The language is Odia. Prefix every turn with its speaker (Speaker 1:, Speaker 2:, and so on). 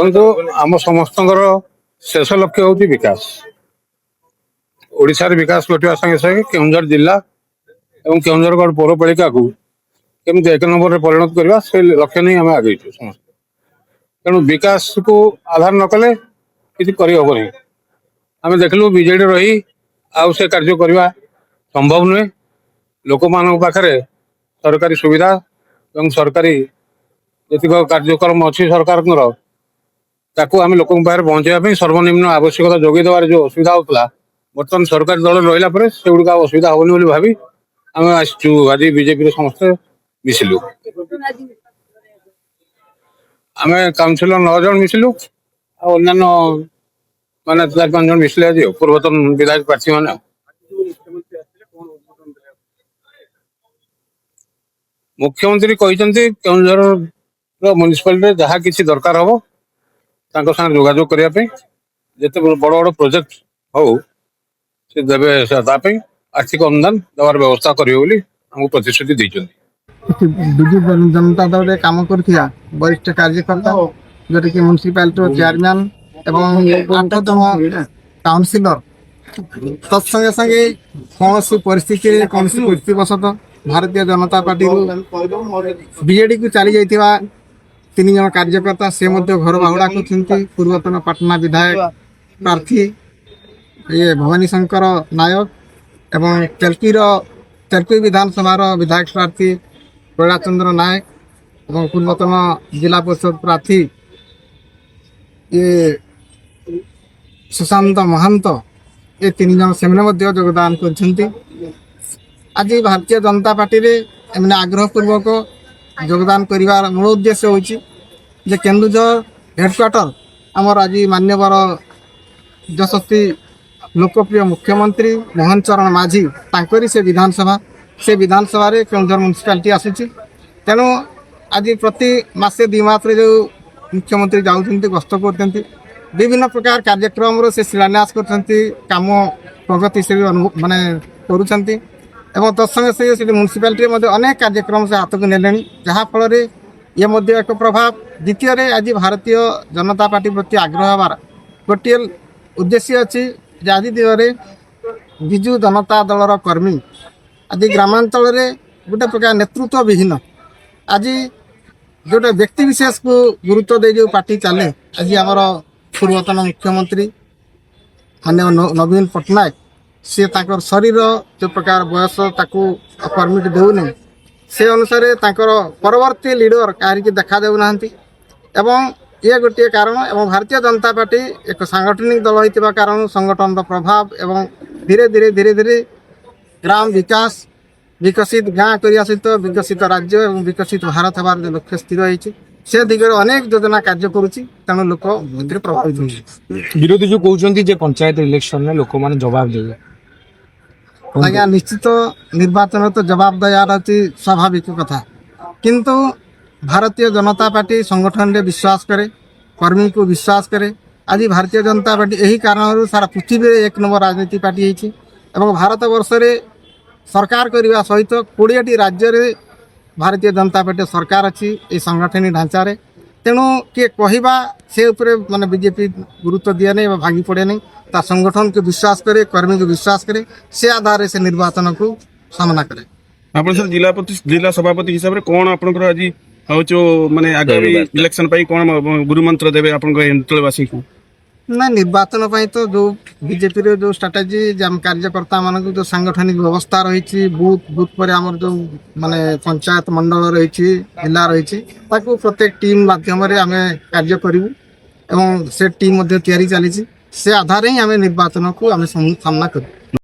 Speaker 1: ଦେଖନ୍ତୁ ଆମ ସମସ୍ତଙ୍କର ଶେଷ ଲକ୍ଷ୍ୟ ହେଉଛି ବିକାଶ। ଓଡ଼ିଶାର ବିକାଶ ଘଟିବା ସାଙ୍ଗେ ସାଙ୍ଗେ କେଉଁଝର ଜିଲ୍ଲା ଏବଂ କେଉଁଝରଗଡ଼ ପୌରପାଳିକାକୁ କେମିତି 1 ନମ୍ବରରେ ପରିଣତ କରିବା ସେ ଲକ୍ଷ୍ୟ ନେଇ ଆମେ ଆଗେଇଛୁ ସମସ୍ତେ। ତେଣୁ ବିକାଶକୁ ଆଧାର ନ କଲେ କିଛି କରିହେବନି। ଆମେ ଦେଖିଲୁ ବିଜେଡି ରହି ଆଉ ସେ କାର୍ଯ୍ୟ କରିବା ସମ୍ଭବ ନୁହେଁ। ଲୋକମାନଙ୍କ ପାଖରେ ସରକାରୀ ସୁବିଧା ଏବଂ ସରକାରୀ ଯେତିକ କାର୍ଯ୍ୟକ୍ରମ ଅଛି ସରକାରଙ୍କର ତାକୁ ଆମେ ଲୋକଙ୍କ ପାଖରେ ପହଞ୍ଚାଇବା ପାଇଁ ସର୍ବନିମ୍ନ ଆବଶ୍ୟକତା ଯୋଗାଇ ଦେବାରେ ଯେଉଁ ଅସୁବିଧା ହେଉଥିଲା, ବର୍ତ୍ତମାନ ସରକାରୀ ଦଳରେ ରହିଲା ପରେ ସେଗୁଡ଼ିକ ଆଉ ଅସୁବିଧା ହେବନି ବୋଲି ଭାବି ଆମେ ଆସିଛୁ। ଆଜି ବିଜେପିରେ ସମସ୍ତେ ମିଶିଲୁ। ଆମେ କାଉନସିଲର 9 ଜଣ ମିଶିଲୁ, ଆଉ ଅନ୍ୟାନ୍ୟ ମାନେ 4-5 ଜଣ ମିଶିଲେ ଆଜି ପୂର୍ବତନ ବିଧାୟକ ପ୍ରାର୍ଥୀ ମାନେ। ମୁଖ୍ୟମନ୍ତ୍ରୀ କହିଛନ୍ତି କେଉଁଝର ମ୍ୟୁନିସିପାଲିଟିରେ ଯାହା କିଛି ଦରକାର ହବ ତାଙ୍କ ସାଙ୍ଗରେ ଯୋଗାଯୋଗ କରିବା ପାଇଁ, ଯେତେ ବଡ଼ ବଡ଼ ପ୍ରୋଜେକ୍ଟ ହଉ ସେ ଦେବେ, ତା ପାଇଁ ଆର୍ଥିକ ଅନୁଦାନ ଦେବାର ବ୍ୟବସ୍ଥା କରିବେ ବୋଲି ଆମକୁ ପ୍ରତିଶ୍ରୁତି ଦେଇଛନ୍ତି।
Speaker 2: ବିଜୁ ଜନତା ଦଳରେ କାମ କରୁଥିବା ବରିଷ୍ଠ କାର୍ଯ୍ୟକର୍ତ୍ତା ଯେଉଁଟାକି ମ୍ୟୁନିସିପାଲିଟିର ଚେୟାରମ୍ୟାନ୍ ଏବଂ 8 ଜଣ କାଉନସିଲର ତତ୍ସଙ୍ଗେ ସଙ୍ଗେ କୌଣସି ପରିସ୍ଥିତିରେ କୌଣସି ପରିସ୍ଥିତିବଶତଃ ଭାରତୀୟ ଜନତା ପାର୍ଟିରୁ ବିଜେଡିକୁ ଚାଲି ଯାଇଥିବା 3 ଜଣ କାର୍ଯ୍ୟକର୍ତ୍ତା ସେ ମଧ୍ୟ ଘର ବାହୁଡ଼ା କରୁଛନ୍ତି। ପୂର୍ବତନ ପାଟନା ବିଧାୟକ ପ୍ରାର୍ଥୀ ଭବାନୀ ଶଙ୍କର ନାୟକ ଏବଂ ତେଲକୀ ବିଧାନସଭାର ବିଧାୟକ ପ୍ରାର୍ଥୀ କୈଳାସଚନ୍ଦ୍ର ନାୟକ ଏବଂ ପୂର୍ବତନ ଜିଲ୍ଲା ପରିଷଦ ପ୍ରାର୍ଥୀ ସୁଶାନ୍ତ ମହାନ୍ତ, ଏ 3 ଜଣ ସେମାନେ ମଧ୍ୟ ଯୋଗଦାନ କରିଛନ୍ତି। ଆଜି ଭାରତୀୟ ଜନତା ପାର୍ଟିରେ ଏମାନେ ଆଗ୍ରହପୂର୍ବକ ଯୋଗଦାନ କରିବାର ମୂଳ ଉଦ୍ଦେଶ୍ୟ ହେଉଛି ଯେ କେନ୍ଦୁଝର ହେଡ଼କ୍ୱାର୍ଟର ଆମର ଆଜି ମାନ୍ୟବର ଯଶସ୍ୱୀ ଲୋକପ୍ରିୟ ମୁଖ୍ୟମନ୍ତ୍ରୀ ମୋହନ ଚରଣ ମାଝୀ ତାଙ୍କରି ସେ ବିଧାନସଭାରେ କେଉଁଝର ମ୍ୟୁନିସିପାଲିଟି ଆସୁଛି। ତେଣୁ ଆଜି ପ୍ରତି ମାସେ 2 ମାସରେ ଯେଉଁ ମୁଖ୍ୟମନ୍ତ୍ରୀ ଯାଉଛନ୍ତି, ଗସ୍ତ କରୁଛନ୍ତି, ବିଭିନ୍ନ ପ୍ରକାର କାର୍ଯ୍ୟକ୍ରମର ସେ ଶିଳାନ୍ୟାସ କରୁଛନ୍ତି, କାମ ପ୍ରଗତି ସେ ମାନେ କରୁଛନ୍ତି ଏବଂ ତତ୍ସଙ୍ଗେ ସଙ୍ଗେ ସେଠି ମ୍ୟୁନିସିପାଲିଟିରେ ମଧ୍ୟ ଅନେକ କାର୍ଯ୍ୟକ୍ରମ ସେ ହାତକୁ ନେଲେଣି, ଯାହାଫଳରେ ଇଏ ମଧ୍ୟ ଏକ ପ୍ରଭାବ। ଦ୍ୱିତୀୟରେ ଆଜି ଭାରତୀୟ ଜନତା ପାର୍ଟି ପ୍ରତି ଆଗ୍ରହ ହେବାର ଗୋଟିଏ ଉଦ୍ଦେଶ୍ୟ ଅଛି ଯେ ଆଜି ଦିନରେ ବିଜୁ ଜନତା ଦଳର କର୍ମୀ ଆଜି ଗ୍ରାମାଞ୍ଚଳରେ ଗୋଟେ ପ୍ରକାର ନେତୃତ୍ୱ ବିହୀନ, ଆଜି ଗୋଟେ ବ୍ୟକ୍ତି ବିଶେଷକୁ ଗୁରୁତ୍ୱ ଦେଇ ଯେଉଁ ପାର୍ଟି ଚାଲେ, ଆଜି ଆମର ପୂର୍ବତନ ମୁଖ୍ୟମନ୍ତ୍ରୀ ମାନେ ନବୀନ ପଟ୍ଟନାୟକ ସେ ତାଙ୍କର ଶରୀର ଯେଉଁ ପ୍ରକାର ବୟସ ତାକୁ କର୍ମୀଟି ଦେଉନି, ସେ ଅନୁସାରେ ତାଙ୍କର ପରବର୍ତ୍ତୀ ଲିଡର କାହାରିକି ଦେଖାଦେଉନାହାନ୍ତି ଏବଂ ଇଏ ଗୋଟିଏ କାରଣ। ଏବଂ ଭାରତୀୟ ଜନତା ପାର୍ଟି ଏକ ସାଂଗଠନିକ ଦଳ ହୋଇଥିବା କାରଣରୁ ସଂଗଠନର ପ୍ରଭାବ ଏବଂ ଧୀରେ ଧୀରେ ଗ୍ରାମ ବିକାଶ, ବିକଶିତ ଗାଁ କରିବା ସହିତ ବିକଶିତ ରାଜ୍ୟ ଏବଂ ବିକଶିତ ଭାରତ ହେବାର ଯେଉଁ ଲକ୍ଷ୍ୟ ସ୍ଥିର ହୋଇଛି, ସେ ଦିଗରେ ଅନେକ ଯୋଜନା କାର୍ଯ୍ୟ କରୁଛି। ତେଣୁ ଲୋକ ମଧ୍ୟରେ ପ୍ରଭାବିତ ହେଉଛି।
Speaker 3: ବିରୋଧୀ ଯେଉଁ କହୁଛନ୍ତି ଯେ ପଞ୍ଚାୟତ ଇଲେକ୍ସନରେ ଲୋକମାନେ ଜବାବ ଦେବେ,
Speaker 2: ଆଜ୍ଞା ନିଶ୍ଚିତ ନିର୍ବାଚନ ତ ଜବାବ ଦେବାର ଅଛି ସ୍ୱାଭାବିକ କଥା, କିନ୍ତୁ ଭାରତୀୟ ଜନତା ପାର୍ଟି ସଂଗଠନରେ ବିଶ୍ୱାସ କରେ, କର୍ମୀକୁ ବିଶ୍ୱାସ କରେ। ଆଜି ଭାରତୀୟ ଜନତା ପାର୍ଟି ଏହି କାରଣରୁ ସାରା ପୃଥିବୀରେ 1 ନମ୍ବର ରାଜନୀତି ପାର୍ଟି ହେଇଛି ଏବଂ ଭାରତବର୍ଷରେ ସରକାର କରିବା ସହିତ 20ଟି ରାଜ୍ୟରେ ଭାରତୀୟ ଜନତା ପାର୍ଟି ସରକାର ଅଛି ଏହି ସାଂଗଠନିକ ଢାଞ୍ଚାରେ। ତେଣୁ କିଏ କହିବା ସେ ଉପରେ ମାନେ ବିଜେପି ଗୁରୁତ୍ୱ ଦିଏ ନାହିଁ ବା ଭାଙ୍ଗି ପଡ଼େ ନାହିଁ, ତା ସଂଗଠନକୁ ବିଶ୍ୱାସ କରେ, କର୍ମୀକୁ ବିଶ୍ୱାସ କରେ, ସେ ଆଧାରରେ ସେ ନିର୍ବାଚନକୁ ସାମନା କରେ।
Speaker 4: ଆପଣ ସାର୍ ଜିଲ୍ଲା ସଭାପତି ହିସାବରେ କ'ଣ ଆପଣଙ୍କର ଆଜି ହେଉଛି ମାନେ ଆଗାମୀ ଇଲେକ୍ସନ ପାଇଁ କ'ଣ ଗୁରୁମନ୍ତ୍ର ଦେବେ ଆପଣଙ୍କ ଅଞ୍ଚଳବାସୀଙ୍କୁ?
Speaker 2: ନା ନିର୍ବାଚନ ପାଇଁ ତ ଯେଉଁ ବିଜେପିର ଯେଉଁ ଷ୍ଟ୍ରାଟେଜି ଯେ ଆମ କାର୍ଯ୍ୟକର୍ତ୍ତାମାନଙ୍କୁ ଯେଉଁ ସାଂଗଠନିକ ବ୍ୟବସ୍ଥା ରହିଛି, ବୁଥ ପରେ ଆମର ଯେଉଁ ମାନେ ପଞ୍ଚାୟତ ମଣ୍ଡଳ ରହିଛି, ଜିଲ୍ଲା ରହିଛି, ତାକୁ ପ୍ରତ୍ୟେକ ଟିମ୍ ମାଧ୍ୟମରେ ଆମେ କାର୍ଯ୍ୟ କରିବୁ ଏବଂ ସେ ଟିମ୍ ମଧ୍ୟ ତିଆରି ଚାଲିଛି। ସେ ଆଧାରରେ ହିଁ ଆମେ ନିର୍ବାଚନକୁ ଆମେ ସାମ୍ନା କରିବୁ।